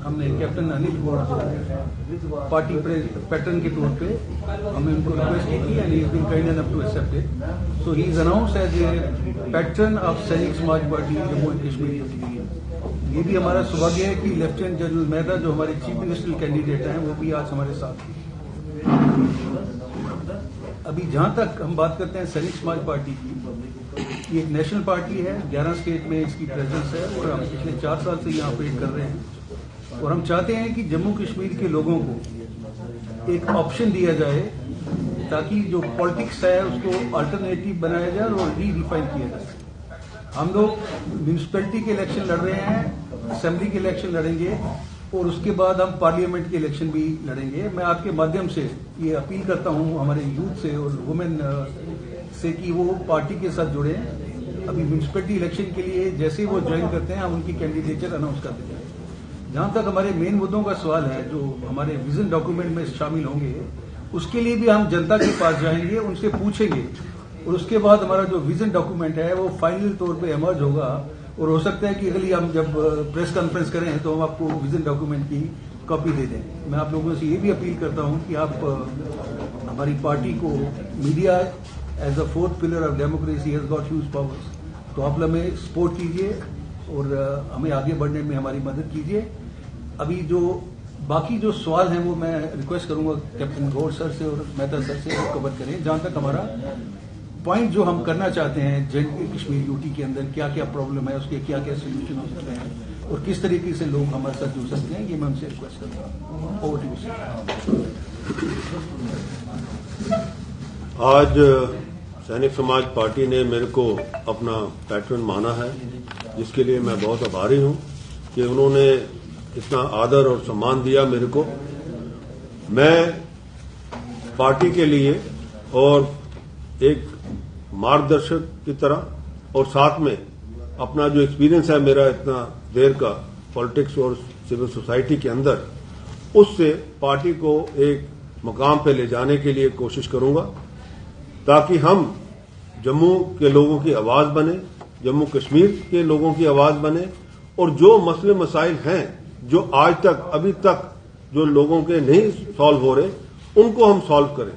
हमने कैप्टन अनिल को party pattern के तौर पे हमने उनको रिक्वेस्ट की थी and he is been kind enough to accept it. So he is announced as a pattern of Sainik Samaj party Jammu and Kashmir. ये भी हमारा सौभाग्य है कि लेफ्टिनेंट जनरल मेहता जो हमारे चीफ मिनिस्टर कैंडिडेट हैं वो भी आज हमारे साथ हैं। अभी जहां तक हम बात करते हैं सैनिक समाज पार्टी की, ये एक नेशनल पार्टी है, 11 स्टेट में इसकी प्रेजेंस है और हम पिछले 4 साल से यहाँ ऑपरेट कर रहे हैं और हम चाहते हैं कि जम्मू कश्मीर के लोगों को एक ऑप्शन दिया जाए ताकि जो पॉलिटिक्स है उसको अल्टरनेटिव बनाया जाए और रीडिफाइन किया जाए। हम लोग म्यूनिसिपैलिटी के इलेक्शन लड़ रहे हैं, असेंबली के इलेक्शन लड़ेंगे और उसके बाद हम पार्लियामेंट के इलेक्शन भी लड़ेंगे। मैं आपके माध्यम से ये अपील करता हूं हमारे यूथ से और वुमेन से कि वो पार्टी के साथ जुड़े। अभी म्यूनिसिपैलिटी इलेक्शन के लिए जैसे ही वो ज्वाइन करते हैं हम उनकी कैंडिडेचर अनाउंस कर देते हैं। जहां तक हमारे मेन मुद्दों का सवाल है जो हमारे विजन डॉक्यूमेंट में शामिल होंगे, उसके लिए भी हम जनता के पास जाएंगे, उनसे पूछेंगे और उसके बाद हमारा जो विजन डॉक्यूमेंट है वो फाइनल तौर पे इमर्ज होगा और हो सकता है कि अगली हम जब प्रेस कॉन्फ्रेंस करें तो हम आपको विजन डॉक्यूमेंट की कॉपी दे दें। मैं आप लोगों से ये भी अपील करता हूं कि आप हमारी पार्टी को, media as a fourth pillar of democracy has got huge powers, तो आप हमें सपोर्ट कीजिए और हमें आगे बढ़ने में हमारी मदद कीजिए। अभी जो बाकी जो सवाल हैं वो मैं रिक्वेस्ट करूंगा कैप्टन गौर सर से और मेहता सर से वो कवर करें। जहां तक हमारा पॉइंट जो हम करना चाहते हैं जम्मू कश्मीर यूटी के अंदर क्या क्या प्रॉब्लम है, उसके क्या क्या सोल्यूशन हो सकते हैं और किस तरीके से लोग हमारे साथ जुड़ सकते हैं, ये मैं उनसे रिक्वेस्ट करता हूँ। Over to you. आज सैनिक समाज पार्टी ने मेरे को अपना पैटर्न माना है, जिसके लिए मैं बहुत आभारी हूं कि उन्होंने इतना आदर और सम्मान दिया मेरे को। मैं पार्टी के लिए और एक मार्गदर्शक की तरह और साथ में अपना जो एक्सपीरियंस है मेरा इतना देर का पॉलिटिक्स और सिविल सोसाइटी के अंदर, उससे पार्टी को एक मकाम पे ले जाने के लिए कोशिश करूंगा ताकि हम जम्मू के लोगों की आवाज बने, जम्मू कश्मीर के लोगों की आवाज बने और जो मसले मसाइल हैं जो आज तक अभी तक जो लोगों के नहीं सॉल्व हो रहे उनको हम सॉल्व करें,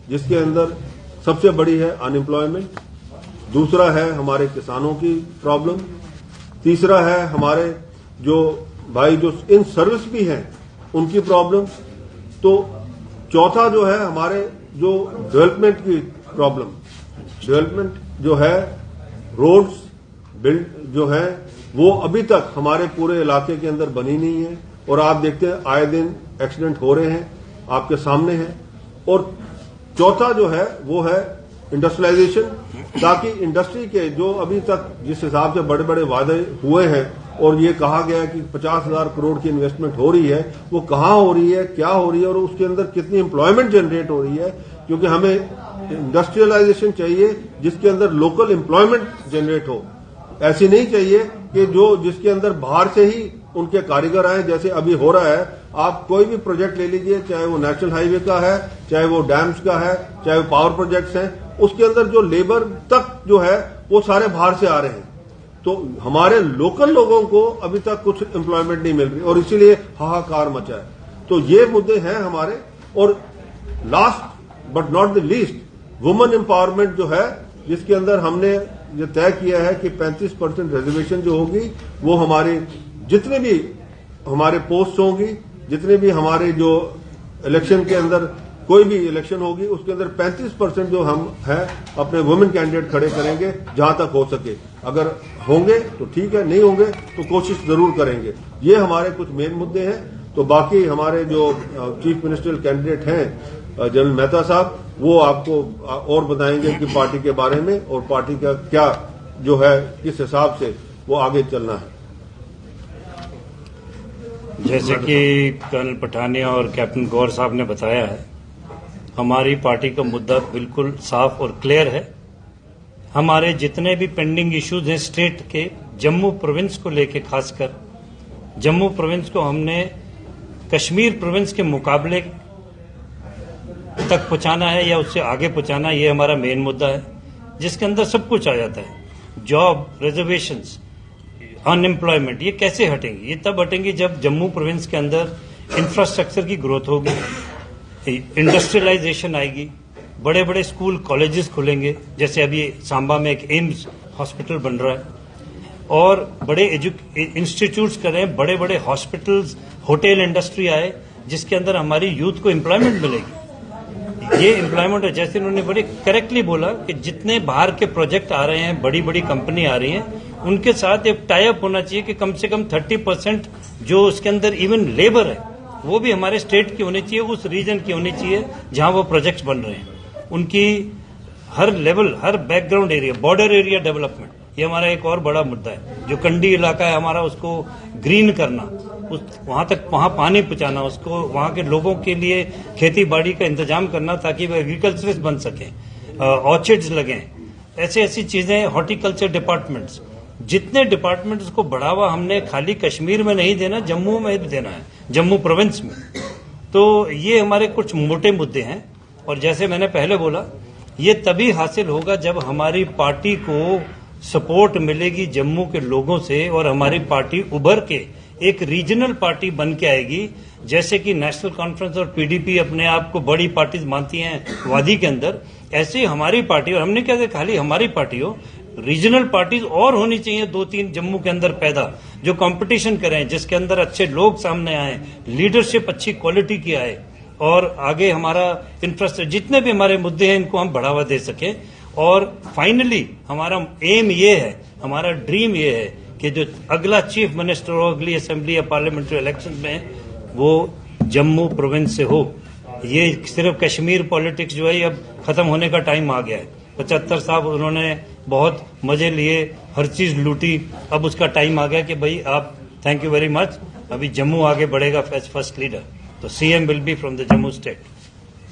जिसके अंदर सबसे बड़ी है अनएम्प्लॉयमेंट, दूसरा है हमारे किसानों की प्रॉब्लम, तीसरा है हमारे जो भाई जो इन सर्विस भी हैं उनकी प्रॉब्लम, तो चौथा जो है हमारे जो डेवलपमेंट की प्रॉब्लम, डेवलपमेंट जो है रोड्स बिल्ड जो है वो अभी तक हमारे पूरे इलाके के अंदर बनी नहीं है और आप देखते हैं आए दिन एक्सीडेंट हो रहे हैं, आपके सामने हैं। और चौथा जो है वो है इंडस्ट्रियलाइजेशन, ताकि इंडस्ट्री के जो अभी तक जिस हिसाब से बड़े बड़े वादे हुए हैं और ये कहा गया है कि 50,000 करोड़ की इन्वेस्टमेंट हो रही है, वो कहां हो रही है, क्या हो रही है और उसके अंदर कितनी एम्प्लॉयमेंट जनरेट हो रही है, क्योंकि हमें इंडस्ट्रियलाइजेशन चाहिए जिसके अंदर लोकल एम्प्लॉयमेंट जनरेट हो। ऐसी नहीं चाहिए कि जो जिसके अंदर बाहर से ही उनके कारीगर आए, जैसे अभी हो रहा है। आप कोई भी प्रोजेक्ट ले लीजिए, चाहे वो नेशनल हाईवे का है, चाहे वो डैम्स का है, चाहे वो पावर प्रोजेक्ट्स हैं, उसके अंदर जो लेबर तक जो है वो सारे बाहर से आ रहे हैं। तो हमारे लोकल लोगों को अभी तक कुछ एम्प्लॉयमेंट नहीं मिल रही और इसीलिए हाहाकार मचा है। तो ये मुद्दे हैं हमारे। और last but not the least, women empowerment जो है, जिसके अंदर हमने ये तय किया है कि 35% रिजर्वेशन जो होगी वो हमारे जितने भी हमारे पोस्ट होंगी, जितने भी हमारे जो इलेक्शन के अंदर कोई भी इलेक्शन होगी उसके अंदर 35% जो हम हैं अपने वुमेन कैंडिडेट खड़े करेंगे जहां तक हो सके। अगर होंगे तो ठीक है, नहीं होंगे तो कोशिश जरूर करेंगे। ये हमारे कुछ मेन मुद्दे हैं। तो बाकी हमारे जो चीफ मिनिस्टर कैंडिडेट हैं जनरल मेहता साहब, वो आपको और बताएंगे कि पार्टी के बारे में और पार्टी का क्या जो है किस हिसाब से वो आगे चलना है। जैसे कि कर्नल पठानिया और कैप्टन गौर साहब ने बताया है, हमारी पार्टी का मुद्दा बिल्कुल साफ और क्लियर है। हमारे जितने भी पेंडिंग इश्यूज हैं स्टेट के, जम्मू प्रोविंस को लेके खासकर, जम्मू प्रोविंस को हमने कश्मीर प्रोविंस के मुकाबले तक पहुंचाना है या उससे आगे पहुंचाना, ये हमारा मेन मुद्दा है, जिसके अंदर सब कुछ आ जाता है। जॉब, रिजर्वेशंस, अनएम्प्लॉयमेंट, ये कैसे हटेंगे? ये तब हटेंगे जब जम्मू प्रोविंस के अंदर इंफ्रास्ट्रक्चर की ग्रोथ होगी, इंडस्ट्रियलाइजेशन आएगी, बड़े बड़े स्कूल कॉलेजेस खुलेंगे, जैसे अभी सांबा में एक एम्स हॉस्पिटल बन रहा है, और बड़े इंस्टीट्यूट्स करें, बड़े बड़े हॉस्पिटल्स, होटल इंडस्ट्री आए, जिसके अंदर हमारी यूथ को एम्प्लॉयमेंट मिलेगी। ये एम्प्लॉयमेंट है, जैसे उन्होंने बड़े करेक्टली बोला कि जितने बाहर के प्रोजेक्ट आ रहे हैं, बड़ी बड़ी कंपनी आ रही हैं, उनके साथ एक टाई अप होना चाहिए कि कम से कम 30% जो उसके अंदर इवन लेबर है वो भी हमारे स्टेट की होनी चाहिए, उस रीजन की होनी चाहिए जहां वो प्रोजेक्ट्स बन रहे हैं। उनकी हर लेवल, हर background area, border area development, ये हमारा एक और बड़ा मुद्दा है। जो कंडी इलाका है हमारा, उसको ग्रीन करना, वहां तक पानी पहुंचाना, उसको वहां के लोगों के लिए खेती बाड़ी का इंतजाम करना ताकि वो एग्रीकल्चरिस्ट बन सकें, ऑर्चिड्स लगें, ऐसी चीजें, हॉर्टिकल्चर डिपार्टमेंट्स, जितने डिपार्टमेंट्स को बढ़ावा हमने खाली कश्मीर में नहीं देना, जम्मू में भी देना है, जम्मू प्रोविंस में। तो ये हमारे कुछ मोटे मुद्दे हैं, और जैसे मैंने पहले बोला, ये तभी हासिल होगा जब हमारी पार्टी को सपोर्ट मिलेगी जम्मू के लोगों से, और हमारी पार्टी उभर के एक रीजनल पार्टी बन के आएगी। जैसे कि नेशनल कॉन्फ्रेंस और पीडीपी अपने आप को बड़ी पार्टीज मानती हैं वादी के अंदर, ऐसे ही हमारी पार्टी, और हमने क्या खाली हमारी पार्टी हो, रीजनल पार्टीज और होनी चाहिए 2-3 जम्मू के अंदर पैदा, जो कंपटीशन करें, जिसके अंदर अच्छे लोग सामने आए, लीडरशिप अच्छी क्वालिटी की आए, और आगे हमारा इंफ्रास्ट्रक्चर, जितने भी हमारे मुद्दे हैं, इनको हम बढ़ावा दे सकें। और फाइनली हमारा एम ये है, हमारा ड्रीम ये है कि जो अगला चीफ मिनिस्टर हो, अगली असेंबली या पार्लियामेंट्री इलेक्शन में, वो जम्मू प्रोविंस से हो। ये सिर्फ कश्मीर पॉलिटिक्स जो है अब खत्म होने का टाइम आ गया है। 75 साहब उन्होंने बहुत मजे लिए, हर चीज लूटी, अब उसका टाइम आ गया कि भाई आप, थैंक यू वेरी मच, अभी जम्मू आगे बढ़ेगा एज फर्स्ट लीडर, तो CM will be from the Jammu state.